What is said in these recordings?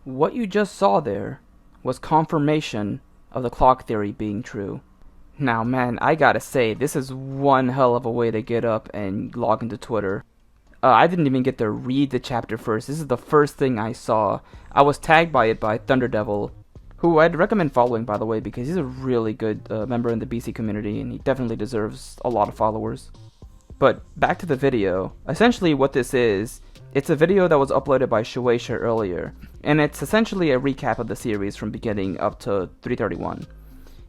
What you just saw there was confirmation of the clock theory being true. Now, man, I gotta say, this is one hell of a way to get up and log into Twitter. I didn't even get to read the chapter first. This is the first thing I saw. I was tagged by it by Thunderdevil, who I'd recommend following, by the way, because he's a really good member in the BC community, and he definitely deserves a lot of followers. But back to the video. Essentially what this is, it's a video that was uploaded by Shueisha earlier, and it's essentially a recap of the series from beginning up to 331.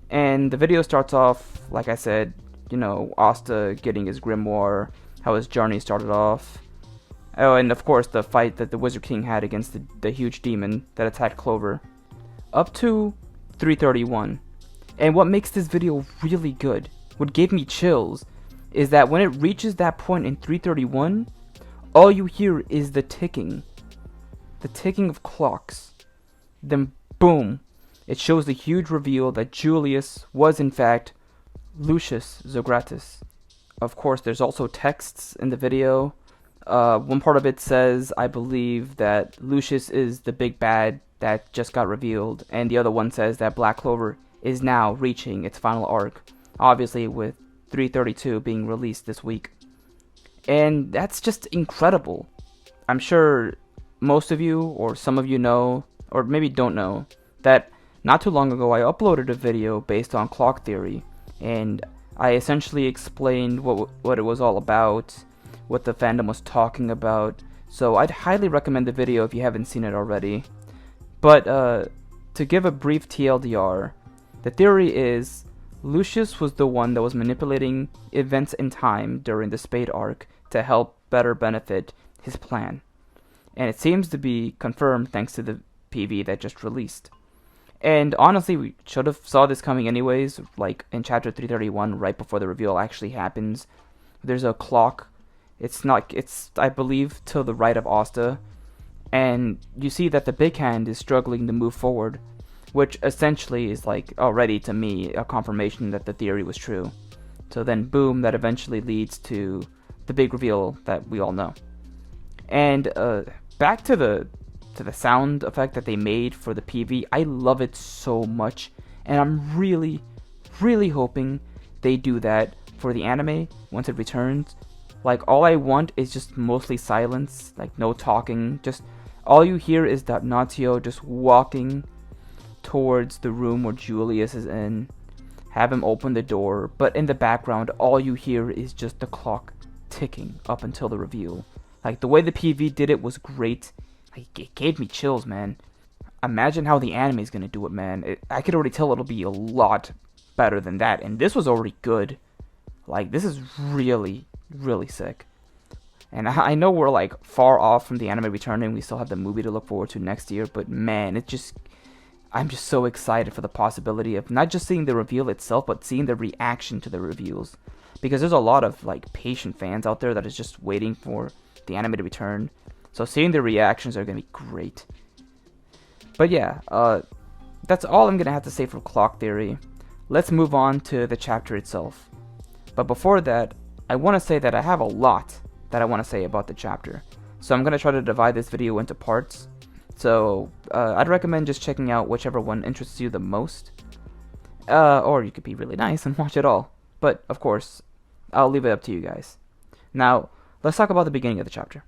And the video starts off, like I said, Asta getting his grimoire, how his journey started off. Oh, and of course the fight that the Wizard King had against the huge demon that attacked Clover. Up to 331. And what makes this video really good, what gave me chills, is that when it reaches that point in 331, all you hear is the ticking of clocks. Then boom, it shows the huge reveal that Julius was in fact Lucius Zogratis. Of course, there's also texts in the video. One part of it says, I believe, that Lucius is the big bad that just got revealed, and the other one says that Black Clover is now reaching its final arc, obviously with 332 being released this week. And that's just incredible. I'm sure most of you, or some of you know, or maybe don't know, that not too long ago I uploaded a video based on clock theory, and I essentially explained what it was all about, what the fandom was talking about, so I'd highly recommend the video if you haven't seen it already. But to give a brief TLDR, the theory is Lucius was the one that was manipulating events in time during the Spade arc to help better benefit his plan. And it seems to be confirmed thanks to the PV that just released. And honestly, we should have saw this coming anyways, like in chapter 331, right before the reveal actually happens. There's a clock. It's I believe, to the right of Asta. And you see that the big hand is struggling to move forward, which essentially is like already to me a confirmation that the theory was true. So then boom, that eventually leads to the big reveal that we all know. And back to the sound effect that they made for the PV, I love it so much, and I'm really, really hoping they do that for the anime once it returns. Like, all I want is just mostly silence, like no talking, just all you hear is that Natio just walking towards the room where Julius is in, have him open the door, but in the background all you hear is just the clock ticking up until the reveal. Like, the way the PV did it was great. It gave me chills, man. Imagine how the anime is gonna do it, man. I could already tell it'll be a lot better than that, and this was already good. Like, this is really, really sick. And I know we're like far off from the anime returning. We still have the movie to look forward to next year, but man, I'm just so excited for the possibility of not just seeing the reveal itself, but seeing the reaction to the reveals. Because there's a lot of like patient fans out there that is just waiting for the anime to return. So seeing the reactions are going to be great. But yeah, that's all I'm going to have to say for Clock Theory. Let's move on to the chapter itself. But before that, I want to say that I have a lot that I want to say about the chapter. So I'm going to try to divide this video into parts. So I'd recommend just checking out whichever one interests you the most. Or you could be really nice and watch it all. But of course, I'll leave it up to you guys. Now, let's talk about the beginning of the chapter.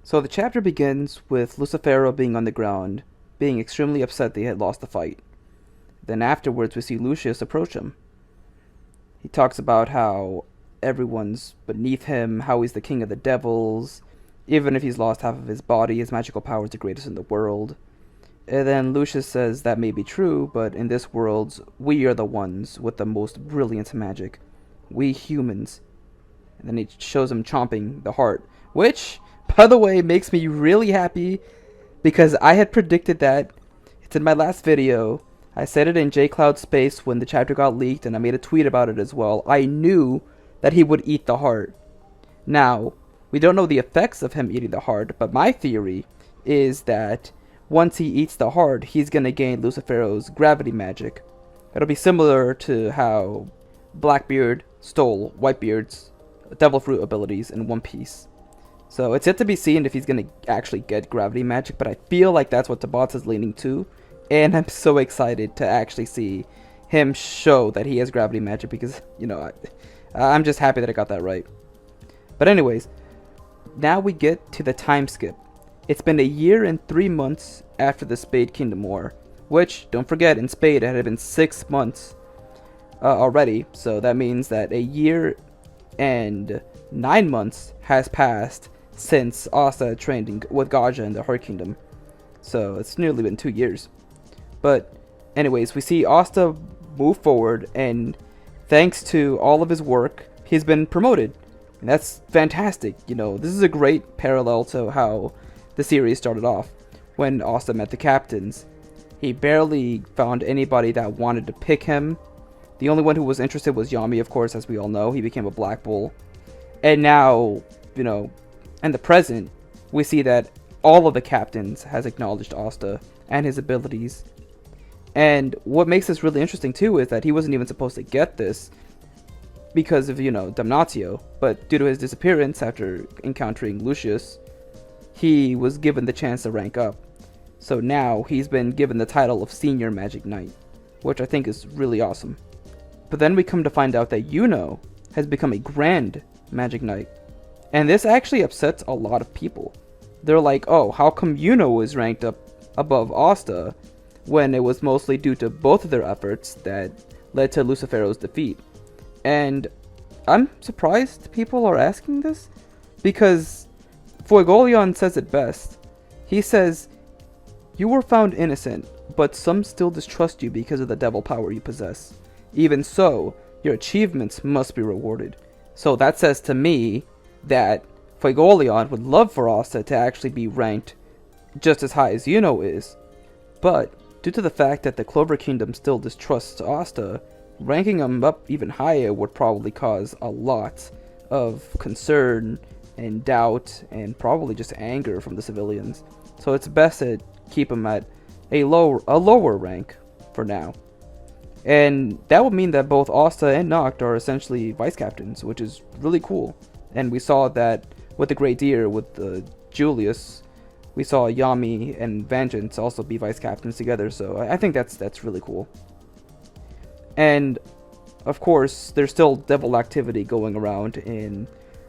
So the chapter begins with Lucifero being on the ground, being extremely upset they had lost the fight. Then afterwards we see Lucius approach him. He talks about how everyone's beneath him, how he's the king of the devils. Even if he's lost half of his body, his magical power is the greatest in the world. And then Lucius says that may be true, but in this world, we are the ones with the most brilliant magic. We humans. And then he shows him chomping the heart, which, by the way, makes me really happy, because I had predicted that. It's in my last video. I said it in JCloud Space when the chapter got leaked, and I made a tweet about it as well. I knew that he would eat the heart. Now, we don't know the effects of him eating the heart, but my theory is that once he eats the heart, he's going to gain Lucifero's gravity magic. It'll be similar to how Blackbeard stole Whitebeard's Devil Fruit abilities in One Piece. So it's yet to be seen if he's going to actually get gravity magic, but I feel like that's what Tabata is leaning to. And I'm so excited to actually see him show that he has gravity magic because, you know, I'm just happy that I got that right. But anyways, now we get to the time skip. It's been a year and 3 months after the Spade Kingdom War, which, don't forget, in Spade it had been 6 months already, so that means that a year and 9 months has passed since Asta trained with Gaja in the Heart Kingdom. So it's nearly been 2 years. But anyways, we see Asta move forward, and thanks to all of his work, he's been promoted. And that's fantastic. You know, this is a great parallel to how the series started off. When Asta met the captains, he barely found anybody that wanted to pick him. The only one who was interested was Yami, of course, as we all know. He became a Black Bull. And now, you know, in the present, we see that all of the captains has acknowledged Asta and his abilities. And what makes this really interesting, too, is that he wasn't even supposed to get this because of, you know, Damnatio. But due to his disappearance after encountering Lucius, he was given the chance to rank up. So now he's been given the title of Senior Magic Knight, which I think is really awesome. But then we come to find out that Yuno has become a Grand Magic Knight. And this actually upsets a lot of people. They're like, oh, how come Yuno was ranked up above Asta when it was mostly due to both of their efforts that led to Lucifero's defeat? And I'm surprised people are asking this, because Fuegolion says it best. He says, "You were found innocent, but some still distrust you because of the devil power you possess. Even so, your achievements must be rewarded." So that says to me that Fuegolion would love for Asta to actually be ranked just as high as Yuno is. But due to the fact that the Clover Kingdom still distrusts Asta, ranking him up even higher would probably cause a lot of concern and doubt and probably just anger from the civilians. So it's best to keep him at a lower rank for now. And that would mean that both Asta and Noct are essentially vice captains, which is really cool. And we saw that with the Great Deer, with Julius, we saw Yami and Vengeance also be vice captains together. So I think that's really cool. And of course, there's still devil activity going around in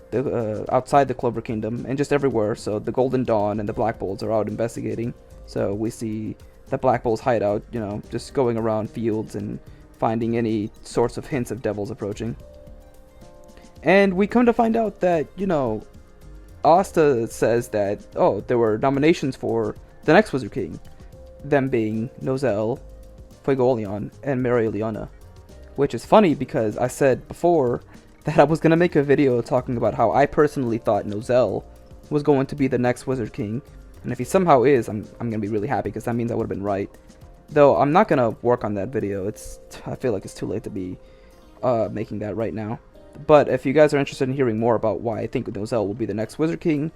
the outside the Clover Kingdom and just everywhere. So the Golden Dawn and the Black Bulls are out investigating. So we see the Black Bull's hideout, you know, just going around fields and finding any sorts of hints of devils approaching. And we come to find out that, you know, Asta says that, oh, there were nominations for the next Wizard King, them being Nozel, Fuegolion, and Mereoleona. Which is funny because I said before that I was going to make a video talking about how I personally thought Nozel was going to be the next Wizard King. And if he somehow is, I'm going to be really happy because that means I would have been right. Though I'm not going to work on that video. I feel like it's too late to be making that right now. But if you guys are interested in hearing more about why I think Nozel will be the next Wizard King,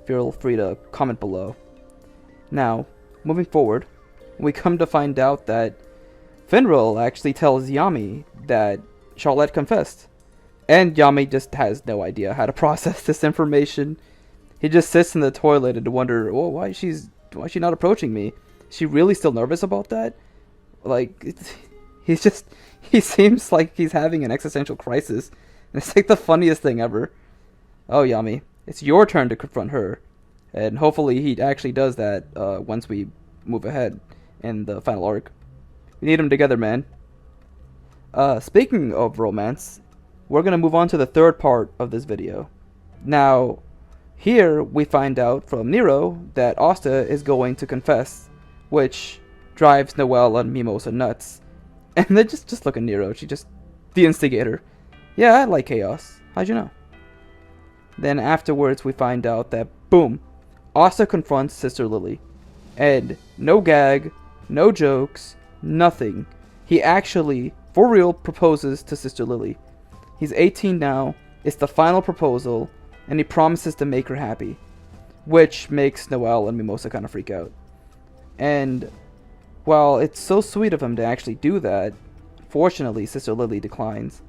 feel free to comment below. Now, moving forward, we come to find out that Finral actually tells Yami that Charlotte confessed. And Yami just has no idea how to process this information. He just sits in the toilet and wonder, oh, why is she not approaching me? Is she really still nervous about that? Like, he seems like he's having an existential crisis. And it's like the funniest thing ever. Oh, Yami, it's your turn to confront her. And hopefully he actually does that once we move ahead in the final arc. We need them together, man. Speaking of romance, we're going to move on to the third part of this video. Now, here we find out from Nero that Asta is going to confess, which drives Noelle and Mimosa nuts. And then just look at Nero, the instigator. Yeah, I like chaos. How'd you know? Then afterwards we find out that, boom, Asta confronts Sister Lily. And no gag, no jokes, nothing. He actually, for real, proposes to Sister Lily. He's 18 now, it's the final proposal, and he promises to make her happy. Which makes Noelle and Mimosa kind of freak out. And while it's so sweet of him to actually do that, fortunately Sister Lily declines.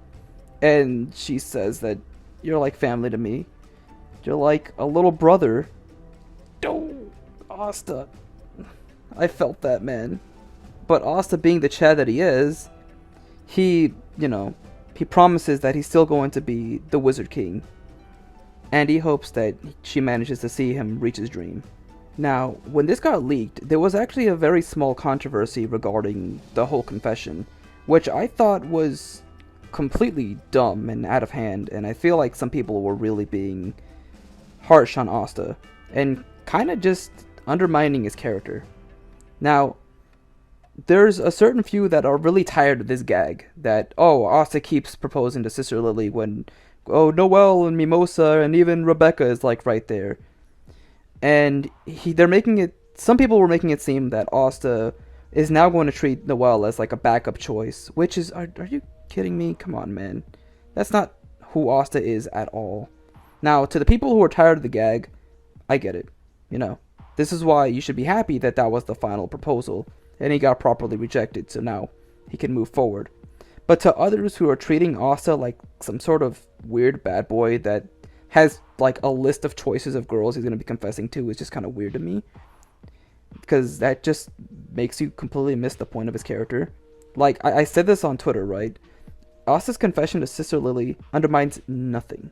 And she says that you're like family to me. You're like a little brother. Oh, Asta. I felt that, man. But Asta, being the Chad that he is, he, he promises that he's still going to be the Wizard King. And he hopes that she manages to see him reach his dream. Now, when this got leaked, there was actually a very small controversy regarding the whole confession, which I thought was completely dumb and out of hand, and I feel like some people were really being harsh on Asta, and kind of just undermining his character. Now, there's a certain few that are really tired of this gag, that, oh, Asta keeps proposing to Sister Lily when, oh, Noelle and Mimosa and even Rebecca is like right there. And they're making it, some people were making it seem that Asta is now going to treat Noelle as like a backup choice, which is, are you kidding me? Come on, man. That's not who Asta is at all. Now, to the people who are tired of the gag, I get it. This is why you should be happy that that was the final proposal, and he got properly rejected, so now he can move forward. But to others who are treating Asta like some sort of weird bad boy that has like a list of choices of girls he's going to be confessing to, is just kind of weird to me. Because that just makes you completely miss the point of his character. Like, I said this on Twitter, right? Asta's confession to Sister Lily undermines nothing.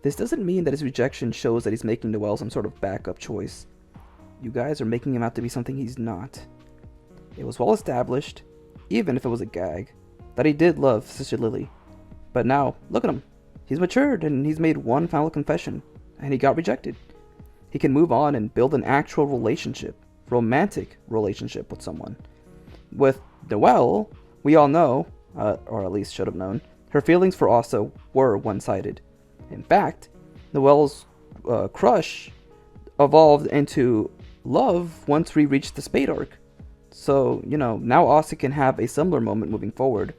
This doesn't mean that his rejection shows that he's making Noelle some sort of backup choice. You guys are making him out to be something he's not. It was well established, even if it was a gag, that he did love Sister Lily. But now, look at him. He's matured and he's made one final confession, and he got rejected. He can move on and build an actual relationship, romantic relationship with someone. With Noelle, we all know, or at least should have known, her feelings for Asta were one-sided. In fact, Noelle's crush evolved into love once we reached the Spade arc. So, now Asta can have a similar moment moving forward.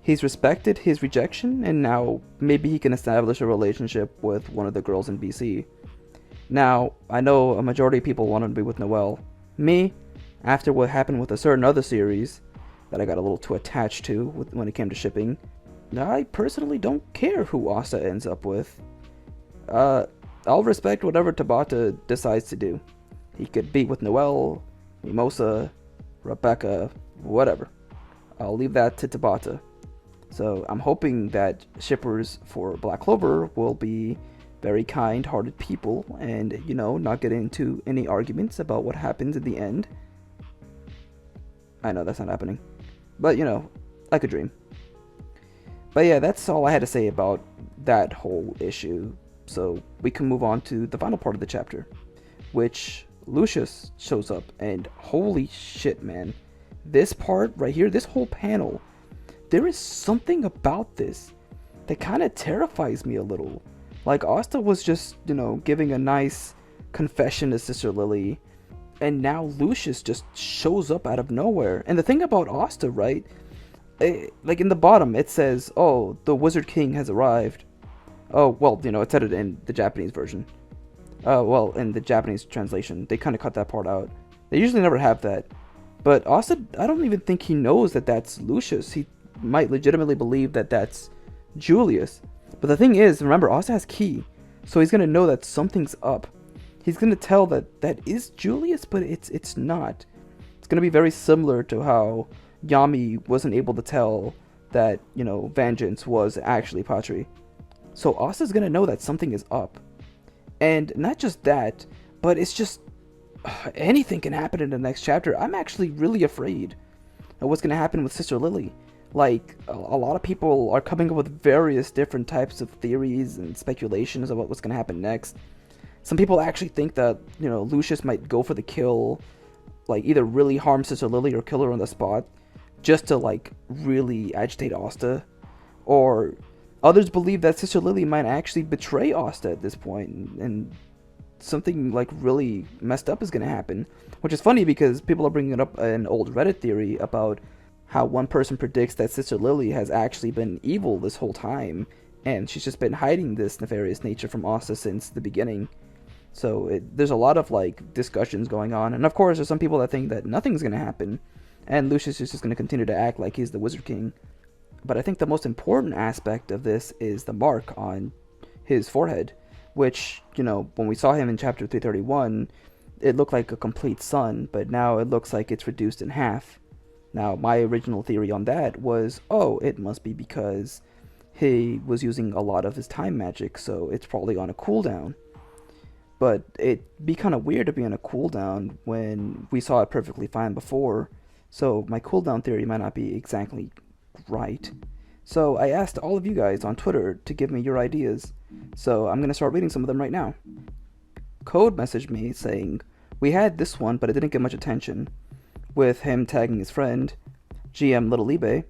He's respected his rejection, and now maybe he can establish a relationship with one of the girls in BC. Now, I know a majority of people wanted to be with Noelle. Me, after what happened with a certain other series that I got a little too attached to when it came to shipping, I personally don't care who Asta ends up with. I'll respect whatever Tabata decides to do. He could be with Noelle, Mimosa, Rebecca, whatever. I'll leave that to Tabata. So I'm hoping that shippers for Black Clover will be very kind-hearted people and, not get into any arguments about what happens in the end. I know that's not happening. But, like a dream. But yeah, that's all I had to say about that whole issue. So we can move on to the final part of the chapter, which Lucius shows up, and holy shit, man. This part right here, this whole panel, there is something about this that kind of terrifies me a little. Like, Asta was just, giving a nice confession to Sister Lily, and now Lucius just shows up out of nowhere. And the thing about Asta, right, like in the bottom it says, oh, the Wizard King has arrived. Oh, well, it said it in the Japanese version. Well, in the Japanese translation, they kind of cut that part out. They usually never have that. But Asta, I don't even think he knows that that's Lucius. He might legitimately believe that that's Julius. But the thing is, remember, Asta has Ki, so he's gonna know that something's up. He's gonna tell that that is Julius, but it's not. It's gonna be very similar to how Yami wasn't able to tell that, Vengeance was actually Patri. So Asta's gonna know that something is up. And not just that, but it's just anything can happen in the next chapter. I'm actually really afraid of what's gonna happen with Sister Lily. Like, a lot of people are coming up with various different types of theories and speculations about what's gonna happen next. Some people actually think that, Lucius might go for the kill, like either really harm Sister Lily or kill her on the spot, just to like really agitate Asta. Or others believe that Sister Lily might actually betray Asta at this point, and something like really messed up is gonna happen. Which is funny because people are bringing up an old Reddit theory about how one person predicts that Sister Lily has actually been evil this whole time, and she's just been hiding this nefarious nature from Asta since the beginning. So there's a lot of like discussions going on, and of course there's some people that think that nothing's gonna happen, and Lucius is just gonna continue to act like he's the Wizard King. But I think the most important aspect of this is the mark on his forehead, which, when we saw him in chapter 331, it looked like a complete sun, but now it looks like it's reduced in half. Now, my original theory on that was, it must be because he was using a lot of his time magic, so it's probably on a cooldown. But it'd be kind of weird to be on a cooldown when we saw it perfectly fine before, so my cooldown theory might not be exactly right. So I asked all of you guys on Twitter to give me your ideas, so I'm going to start reading some of them right now. Code messaged me saying, "We had this one, but it didn't get much attention," with him tagging his friend, GM Little eBay.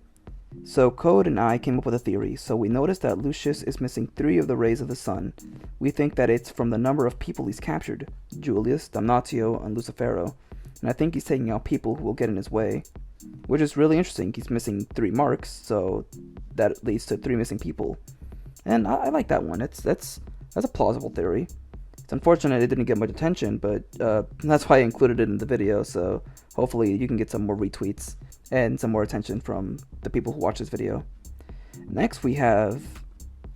So Code and I came up with a theory. So we noticed that Lucius is missing 3 of the rays of the sun. We think that it's from the number of people he's captured: Julius, Damnatio, and Lucifero. And I think he's taking out people who will get in his way. Which is really interesting. He's missing 3 marks, so that leads to 3 missing people. And I like that one. That's a plausible theory. It's unfortunate it didn't get much attention, but that's why I included it in the video, so hopefully you can get some more retweets and some more attention from the people who watch this video. Next we have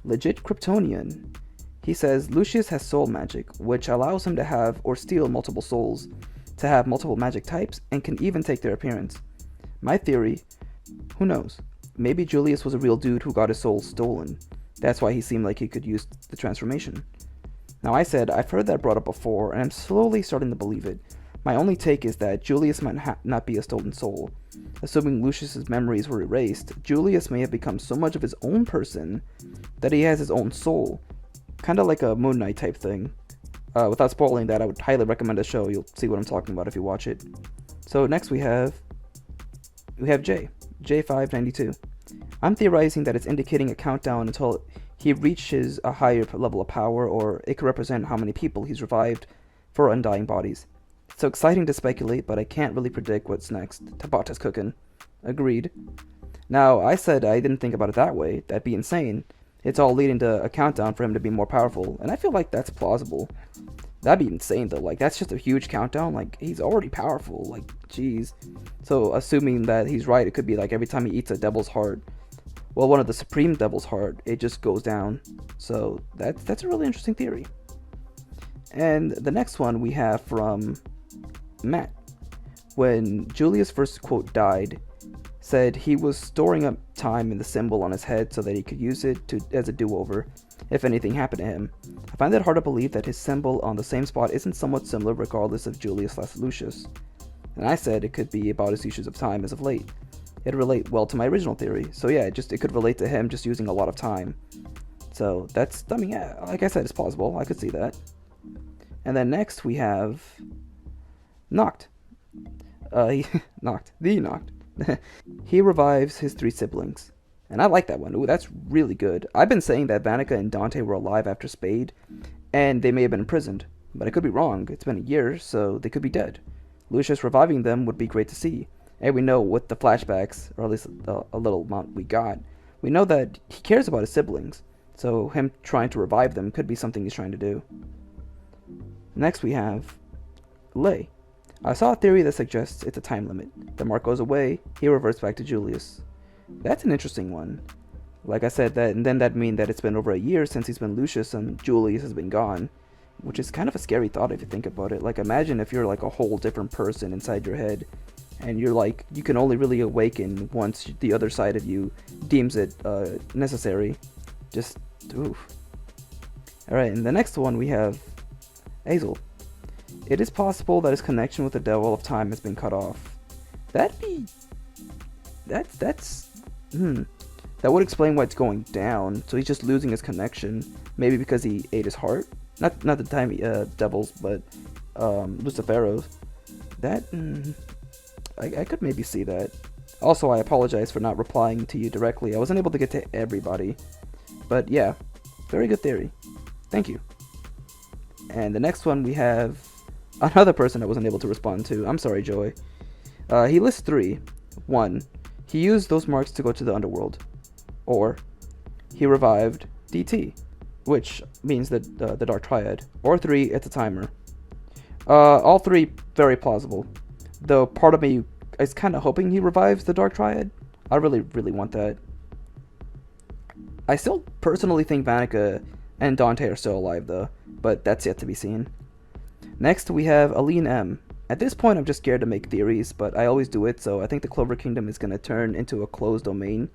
Legit Kryptonian. He says Lucius has soul magic, which allows him to have or steal multiple souls, to have multiple magic types, and can even take their appearance. My theory, who knows? Maybe Julius was a real dude who got his soul stolen. That's why he seemed like he could use the transformation. Now I said, I've heard that brought up before, and I'm slowly starting to believe it. My only take is that Julius might not be a stolen soul. Assuming Lucius's memories were erased, Julius may have become so much of his own person that he has his own soul. Kinda like a Moon Knight type thing. Without spoiling that, I would highly recommend the show. You'll see what I'm talking about if you watch it. So next we have J592. I'm theorizing that it's indicating a countdown until he reaches a higher level of power, or it could represent how many people he's revived for undying bodies. It's so exciting to speculate, but I can't really predict what's next. Tabata's cooking. Agreed. Now, I said I didn't think about it that way. That'd be insane. It's all leading to a countdown for him to be more powerful, and I feel like that's plausible. That'd be insane, though. Like, that's just a huge countdown. Like, he's already powerful. Like, jeez. So, assuming that he's right, it could be like every time he eats a devil's heart, well, one of the supreme devil's heart, it just goes down. So, that's a really interesting theory. And the next one we have from Matt. When Julius first, quote, died, said he was storing up time in the symbol on his head so that he could use it as a do-over if anything happened to him. I find it hard to believe that his symbol on the same spot isn't somewhat similar regardless of Julius/Lucius. And I said it could be about his usage of time as of late. It'd relate well to my original theory. So yeah, it could relate to him just using a lot of time. So yeah, like I said, it's plausible. I could see that. And then next we have Noct. Noct. He revives his 3 siblings. And I like that one. Ooh, that's really good. I've been saying that Vanica and Dante were alive after Spade, and they may have been imprisoned. But I could be wrong. It's been a year, so they could be dead. Lucius reviving them would be great to see. And we know with the flashbacks, or at least a little amount we got, we know that he cares about his siblings. So him trying to revive them could be something he's trying to do. Next we have Lay. I saw a theory that suggests it's a time limit. The mark goes away, he reverts back to Julius. That's an interesting one. Like I said, that means that it's been over a year since he's been Lucius and Julius has been gone. Which is kind of a scary thought if you think about it. Like, imagine if you're like a whole different person inside your head, and you're like, you can only really awaken once the other side of you deems it necessary. Just, oof. Alright, and the next one we have Azel. It is possible that his connection with the Devil of Time has been cut off. That would explain why it's going down. So he's just losing his connection. Maybe because he ate his heart. Not the time devils, but Lucifero's. I could maybe see that. Also, I apologize for not replying to you directly. I wasn't able to get to everybody. But yeah, very good theory. Thank you. And the next one we have another person I wasn't able to respond to. I'm sorry, Joey. He lists 3. 1. He used those marks to go to the underworld. Or, he revived DT, which means that the Dark Triad. Or 3, it's a timer. All 3 very plausible. Though part of me is kind of hoping he revives the Dark Triad. I really, really want that. I still personally think Vanica And Dante are still alive though, but that's yet to be seen. Next we have Aline M. At this point I'm just scared to make theories, but I always do it, so I think the Clover Kingdom is going to turn into a closed domain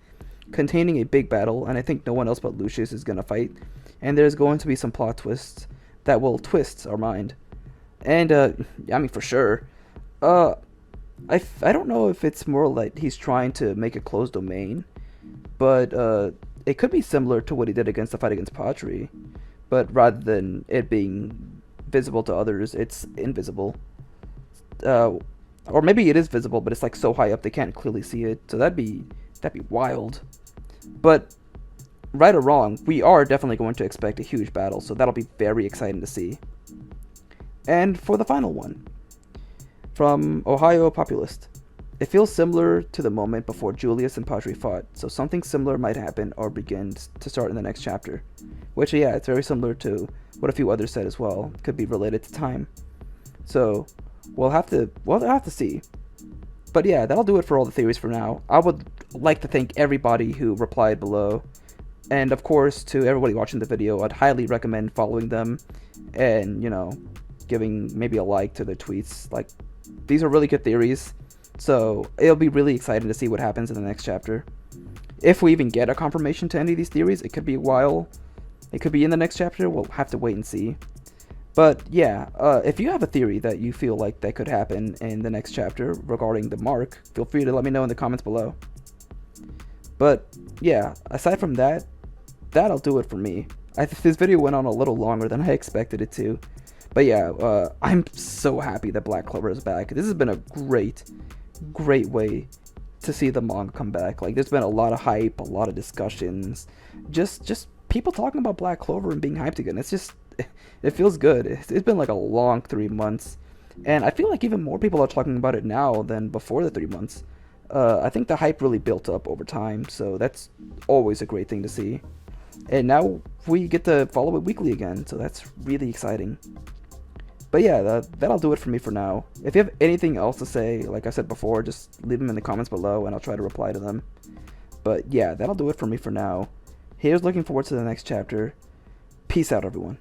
containing a big battle, and I think no one else but Lucius is going to fight, and there's going to be some plot twists that will twist our mind. And, I mean, for sure. I don't know if it's more like he's trying to make a closed domain, but, it could be similar to what he did against the fight against Patri, but rather than it being visible to others, it's invisible. Or maybe it is visible, but it's like so high up they can't clearly see it, so that'd be wild. But right or wrong, we are definitely going to expect a huge battle, so that'll be very exciting to see. And for the final one, from Ohio Populist. It feels similar to the moment before Julius and Patri fought, so something similar might happen or begin to start in the next chapter. Which, yeah, it's very similar to what a few others said as well. Could be related to time. So, we'll have to see. But yeah, that'll do it for all the theories for now. I would like to thank everybody who replied below. And of course, to everybody watching the video, I'd highly recommend following them and, giving maybe a like to their tweets. Like, these are really good theories. So, it'll be really exciting to see what happens in the next chapter. If we even get a confirmation to any of these theories, it could be a while. It could be in the next chapter. We'll have to wait and see. But yeah, if you have a theory that you feel like that could happen in the next chapter regarding the mark, feel free to let me know in the comments below. But yeah, aside from that, that'll do it for me. This video went on a little longer than I expected it to. But yeah, I'm so happy that Black Clover is back. This has been a great way to see the manga come back. Like, there's been a lot of hype, a lot of discussions, just people talking about Black Clover and being hyped again. It's just, it feels good. It's been like a long 3 months, and I feel like even more people are talking about it now than before the 3 months. I think the hype really built up over time, so that's always a great thing to see. And now we get to follow it weekly again, so that's really exciting. But yeah, that'll do it for me for now. If you have anything else to say, like I said before, just leave them in the comments below and I'll try to reply to them. But yeah, that'll do it for me for now. Here's looking forward to the next chapter. Peace out, everyone.